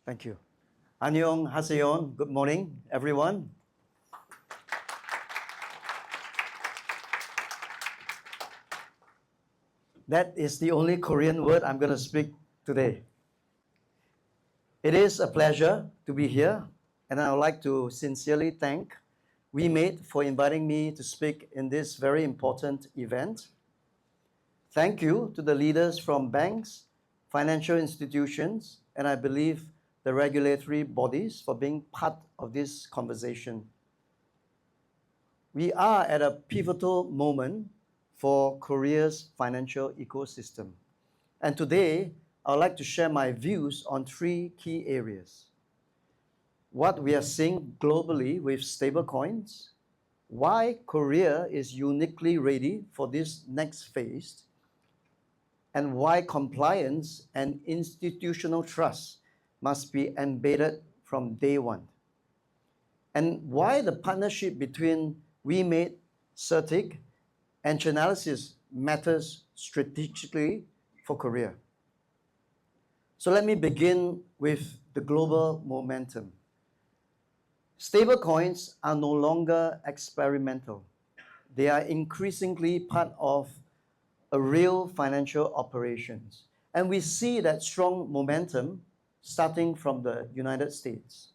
Thank you. 안녕하세요. Good morning, everyone. That is the only Korean word I'm going to speak today. It is a pleasure to be here, and I would like to sincerely thank WEMADE for inviting me to speak in this very important event. Thank you to the leaders from banks, financial institutions, and I believe the regulatory bodies for being part of this conversation. We are at a pivotal moment for Korea's financial ecosystem. And today, I would like to share my views on three key areas. What we are seeing globally with stablecoins, why Korea is uniquely ready for this next phase, and why compliance and institutional trust must be embedded from day one, and why the partnership between WEMADE, CERTIC, and Chainalysis matters strategically for Korea. So let me begin with the global momentum. Stablecoins are no longer experimental. They are increasingly part of a real financial operations. And we see that strong momentum starting from the United States.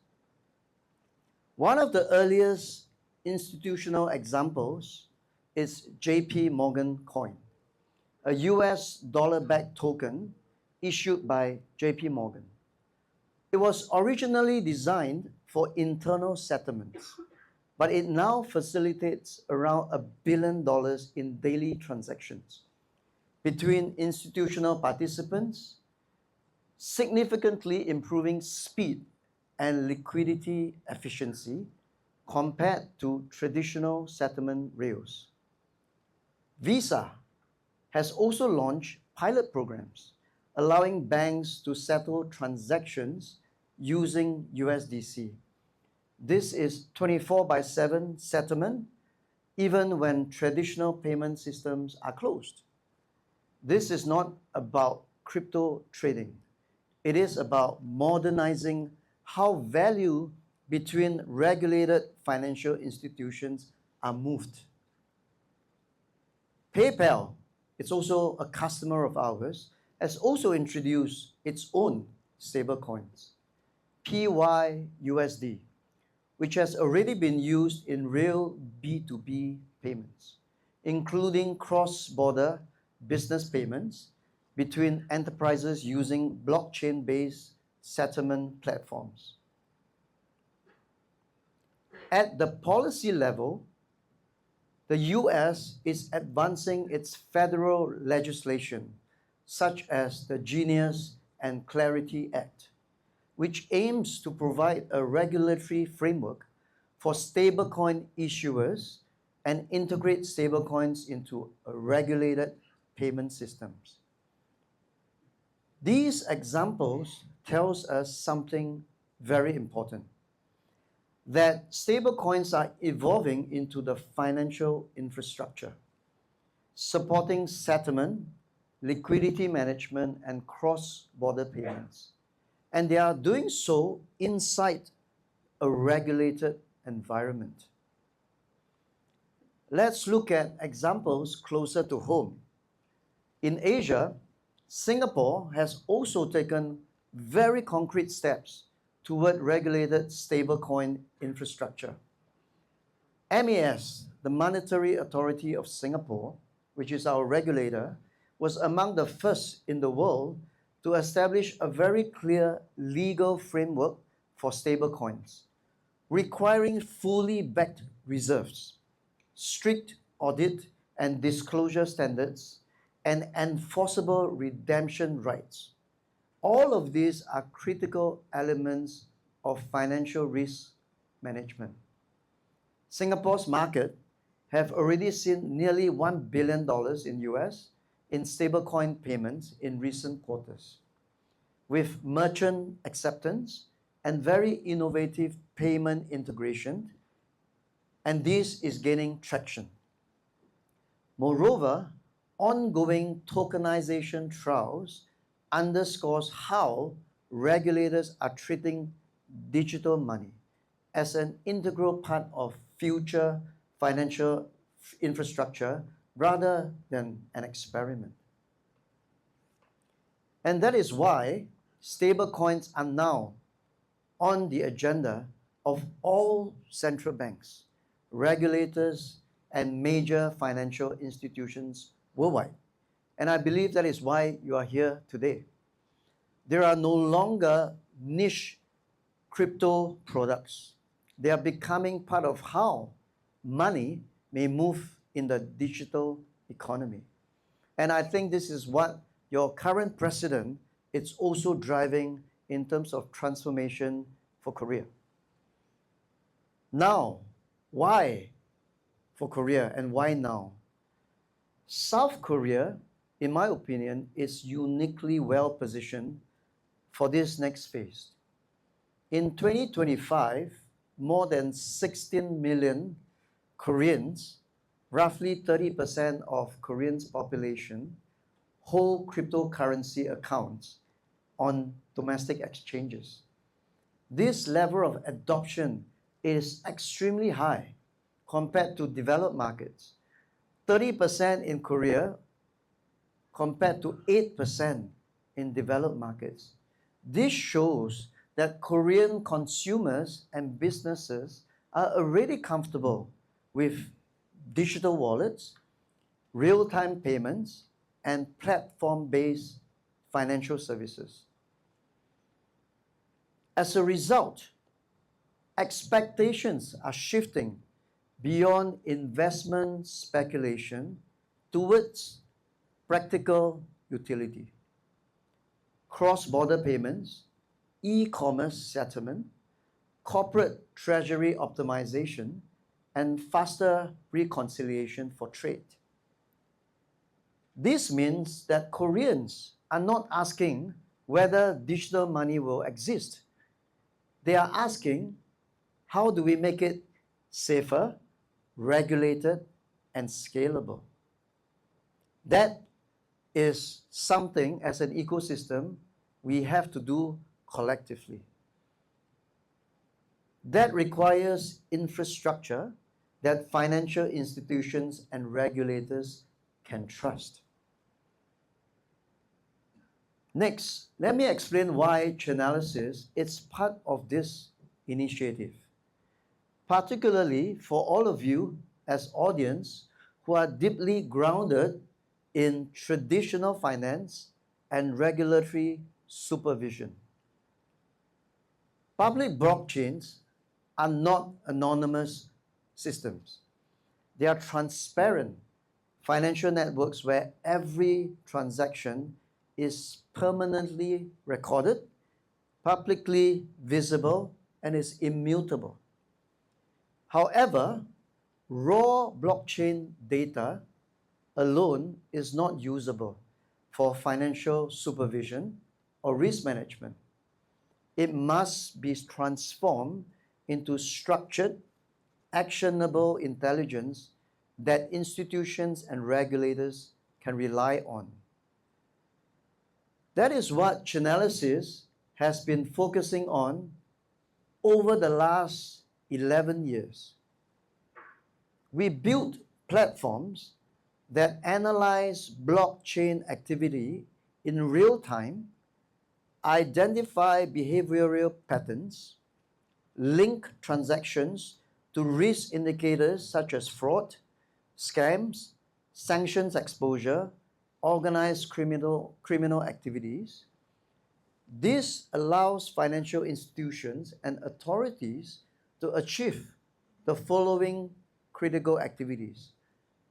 One of the earliest institutional examples is JP Morgan Coin, a US dollar-backed token issued by JP Morgan. It was originally designed for internal settlements, but it now facilitates around $1 billion in daily transactions between institutional participants, significantly improving speed and liquidity efficiency compared to traditional settlement rails. Visa has also launched pilot programs allowing banks to settle transactions using USDC. This is 24/7 settlement even when traditional payment systems are closed. This is not about crypto trading. It is about modernizing how value between regulated financial institutions are moved. PayPal, it's also a customer of ours, has also introduced its own stablecoins, PYUSD, which has already been used in real B2B payments, including cross-border business payments between enterprises using blockchain-based settlement platforms. At the policy level, the US is advancing its federal legislation, such as the Genius and Clarity Act, which aims to provide a regulatory framework for stablecoin issuers and integrate stablecoins into regulated payment systems. These examples tells us something very important, that stablecoins are evolving into the financial infrastructure, supporting settlement, liquidity management, and cross-border payments. And they are doing so inside a regulated environment. Let's look at examples closer to home. In Asia, Singapore has also taken very concrete steps toward regulated stablecoin infrastructure. MAS, the Monetary Authority of Singapore, which is our regulator, was among the first in the world to establish a very clear legal framework for stablecoins, requiring fully backed reserves, strict audit and disclosure standards, and enforceable redemption rights. All of these are critical elements of financial risk management. Singapore's market have already seen nearly $1 billion in US in stablecoin payments in recent quarters, with merchant acceptance and very innovative payment integration, and this is gaining traction. Moreover, ongoing tokenization trials underscores how regulators are treating digital money as an integral part of future financial infrastructure rather than an experiment. And that is why stablecoins are now on the agenda of all central banks, regulators, and major financial institutions worldwide. And I believe that is why you are here today. There are no longer niche crypto products. They are becoming part of how money may move in the digital economy. And I think this is what your current president is also driving in terms of transformation for Korea. Now, why for Korea and why now? South Korea, in my opinion, is uniquely well positioned for this next phase. In 2025, more than 16 million Koreans, roughly 30% of Koreans' population, hold cryptocurrency accounts on domestic exchanges. This level of adoption is extremely high compared to developed markets. 30% in Korea compared to 8% in developed markets. This shows that Korean consumers and businesses are already comfortable with digital wallets, real-time payments, and platform-based financial services. As a result, expectations are shifting beyond investment speculation towards practical utility. Cross-border payments, e-commerce settlement, corporate treasury optimization, and faster reconciliation for trade. This means that Koreans are not asking whether digital money will exist. They are asking, how do we make it safer, regulated, and scalable? That is something as an ecosystem we have to do collectively. That requires infrastructure that financial institutions and regulators can trust. Next, let me explain why Chainalysis is part of this initiative, particularly for all of you as audience who are deeply grounded in traditional finance and regulatory supervision. Public blockchains are not anonymous systems. They are transparent financial networks where every transaction is permanently recorded, publicly visible, and is immutable. However, raw blockchain data alone is not usable for financial supervision or risk management. It must be transformed into structured, actionable intelligence that institutions and regulators can rely on. That is what Chainalysis has been focusing on over the last 11 years. We built platforms that analyze blockchain activity in real time, identify behavioral patterns, link transactions to risk indicators such as fraud, scams, sanctions exposure, organized criminal activities. This allows financial institutions and authorities to achieve the following critical activities.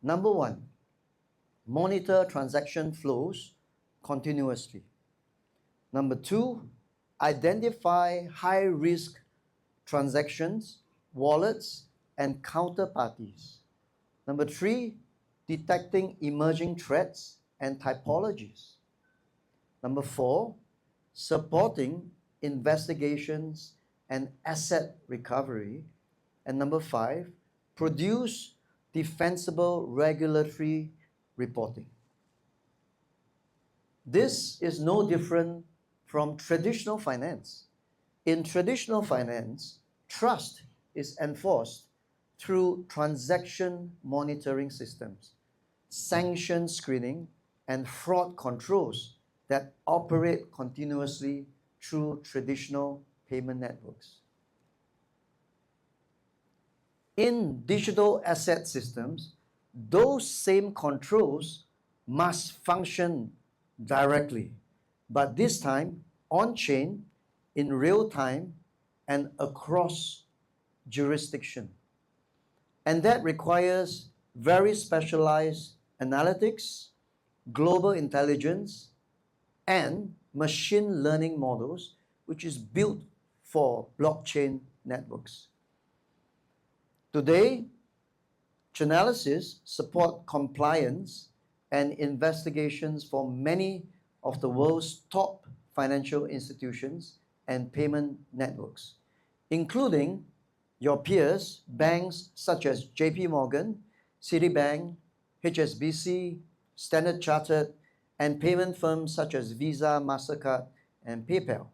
Number one, monitor transaction flows continuously. Number two, identify high-risk transactions, wallets, and counterparties. Number three, detecting emerging threats and typologies. Number four, supporting investigations and asset recovery. And number five, produce defensible regulatory reporting. This is no different from traditional finance. In traditional finance, trust is enforced through transaction monitoring systems, sanction screening, and fraud controls that operate continuously through traditional payment networks. In digital asset systems, those same controls must function directly, but this time on-chain, in real time, and across jurisdiction. And that requires very specialized analytics, global intelligence, and machine learning models, which is built for blockchain networks. Today, Chainalysis support compliance and investigations for many of the world's top financial institutions and payment networks, including your peers, banks such as JP Morgan, Citibank, HSBC, Standard Chartered, and payment firms such as Visa, MasterCard, and PayPal.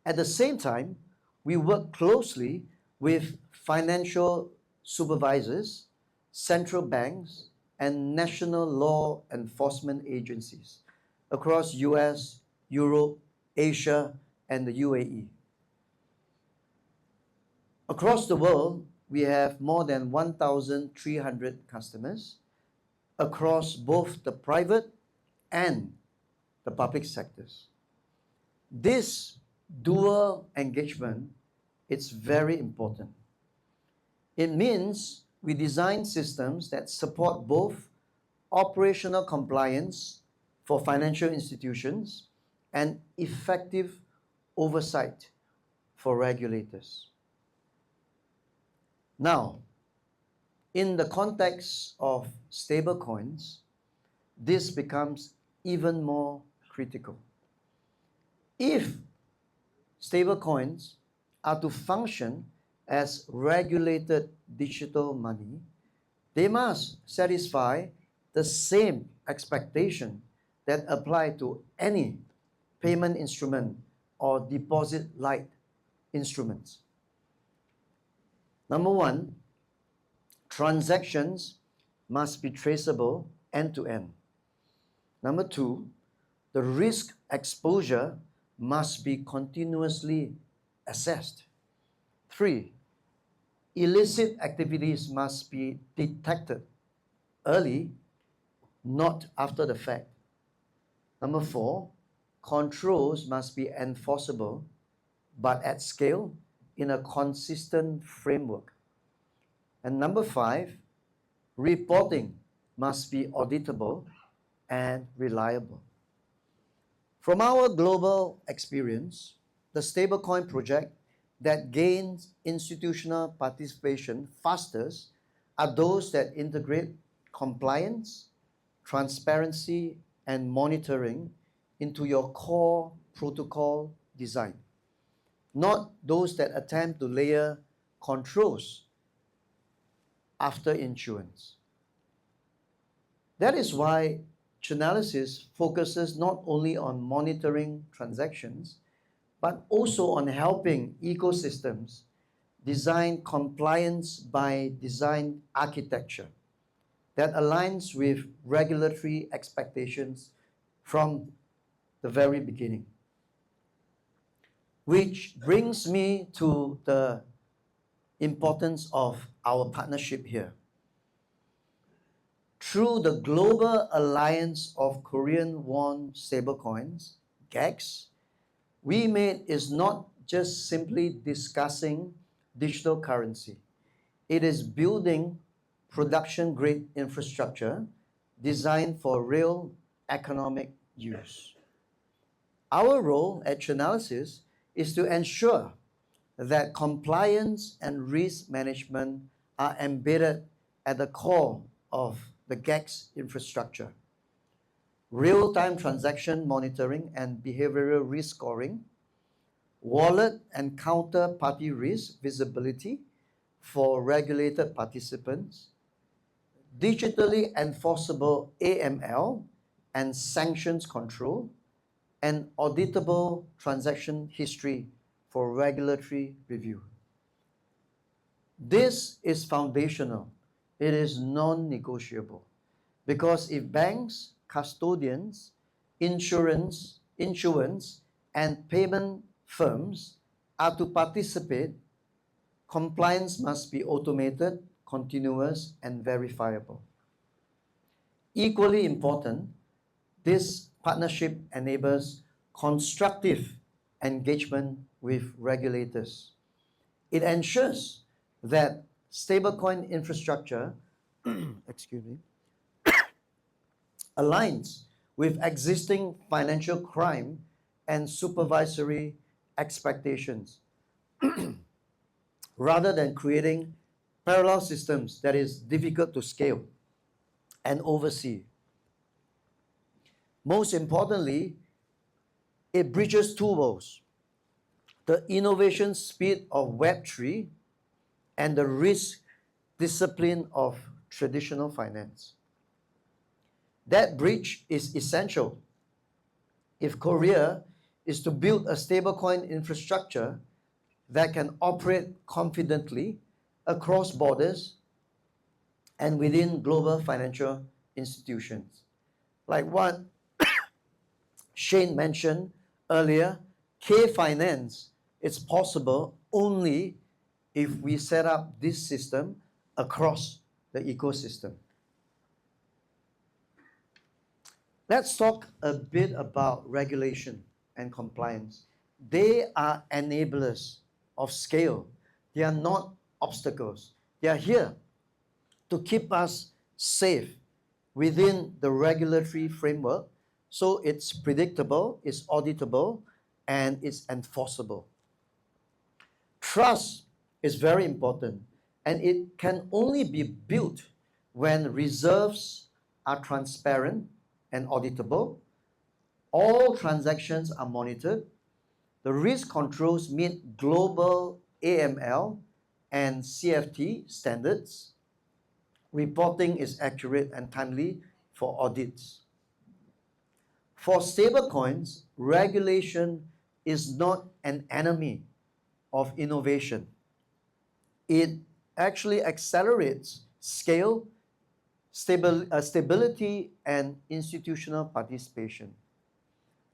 At the same time, we work closely with financial supervisors, central banks, and national law enforcement agencies across US, Europe, Asia, and the UAE. Across the world, we have more than 1,300 customers across both the private and the public sectors. This dual engagement is very important. It means we design systems that support both operational compliance for financial institutions and effective oversight for regulators. Now, in the context of stablecoins, this becomes even more critical. If stablecoins are to function as regulated digital money, they must satisfy the same expectation that apply to any payment instrument or deposit-like instruments. Number one, transactions must be traceable end-to-end. Number two, the risk exposure must be continuously assessed. Three, illicit activities must be detected early, not after the fact. Number four, controls must be enforceable, but at scale in a consistent framework. And number five, reporting must be auditable and reliable. From our global experience, the stablecoin project that gains institutional participation fastest are those that integrate compliance, transparency, and monitoring into your core protocol design, not those that attempt to layer controls after issuance. That is why Chainalysis focuses not only on monitoring transactions, but also on helping ecosystems design compliance by design architecture that aligns with regulatory expectations from the very beginning. Which brings me to the importance of our partnership here. Through the Global Alliance of Korean Won Stablecoins, GACS, WEMADE is not just simply discussing digital currency. It is building production-grade infrastructure designed for real economic use. Our role at Chainalysis is to ensure that compliance and risk management are embedded at the core of the GACS infrastructure. Real-time transaction monitoring and behavioral risk scoring, wallet and counterparty risk visibility for regulated participants, digitally enforceable AML and sanctions control, and auditable transaction history for regulatory review. This is foundational. It is non-negotiable, because if banks, custodians, insurance, and payment firms are to participate, compliance must be automated, continuous, and verifiable. Equally important, this partnership enables constructive engagement with regulators. It ensures that stablecoin infrastructure excuse me, aligns with existing financial crime and supervisory expectations, rather than creating parallel systems that is difficult to scale and oversee. Most importantly, it bridges two worlds: the innovation speed of Web3 and the risk discipline of traditional finance. That bridge is essential if Korea is to build a stablecoin infrastructure that can operate confidently across borders and within global financial institutions. Like what Shane mentioned earlier, K-Finance is possible only if we set up this system across the ecosystem. Let's talk a bit about regulation and compliance. They are enablers of scale. They are not obstacles. They are here to keep us safe within the regulatory framework, so it's predictable, it's auditable, and it's enforceable. Trust is very important, and it can only be built when reserves are transparent and auditable, all transactions are monitored, the risk controls meet global AML and CFT standards, reporting is accurate and timely for audits. For stablecoins, regulation is not an enemy of innovation. It actually accelerates scale, stability, and institutional participation.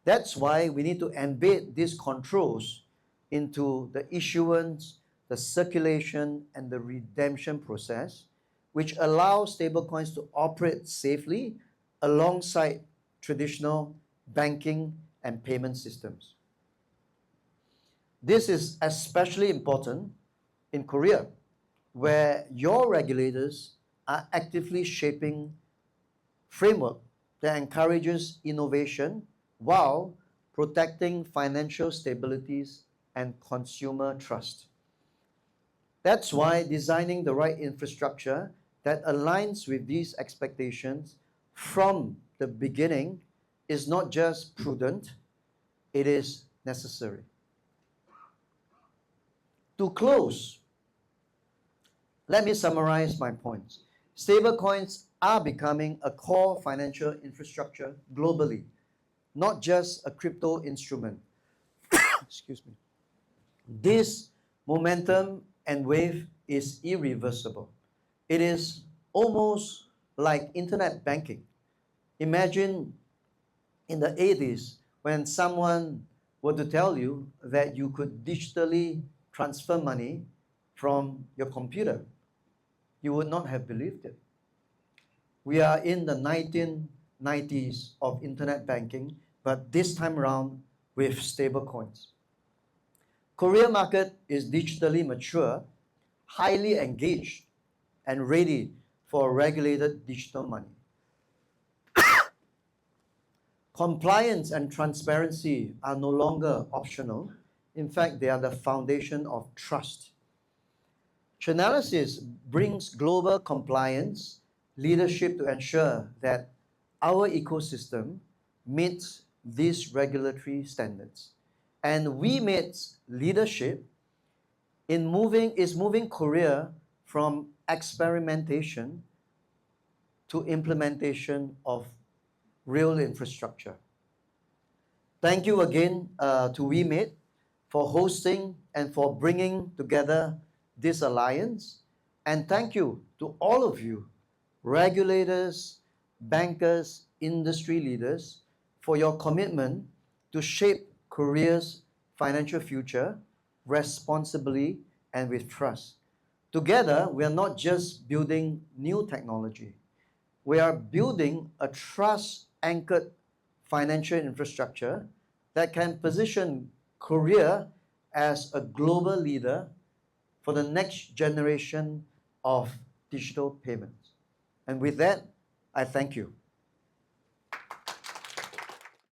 That's why we need to embed these controls into the issuance, the circulation, and the redemption process, which allows stablecoins to operate safely alongside traditional banking and payment systems. This is especially important in Korea, where your regulators are actively shaping framework that encourages innovation while protecting financial stabilities and consumer trust. That's why designing the right infrastructure that aligns with these expectations from the beginning is not just prudent, it is necessary. To close, let me summarize my points. Stablecoins are becoming a core financial infrastructure globally, not just a crypto instrument. Excuse me. This momentum and wave is irreversible. It is almost like internet banking. Imagine in the 80s when someone were to tell you that you could digitally transfer money from your computer. You would not have believed it. We are in the 1990s of internet banking, but this time around with stablecoins. Korea market is digitally mature, highly engaged, and ready for regulated digital money. Compliance and transparency are no longer optional. In fact, they are the foundation of trust. Chainalysis brings global compliance leadership to ensure that our ecosystem meets these regulatory standards. And WEMADE's leadership is moving Korea from experimentation to implementation of real infrastructure. Thank you again to WEMADE for hosting and for bringing together this alliance. And thank you to all of you, regulators, bankers, industry leaders, for your commitment to shape Korea's financial future responsibly and with trust. Together, we are not just building new technology, we are building a trust anchored financial infrastructure that can position Korea as a global leader for the next generation of digital payments. And with that, I thank you.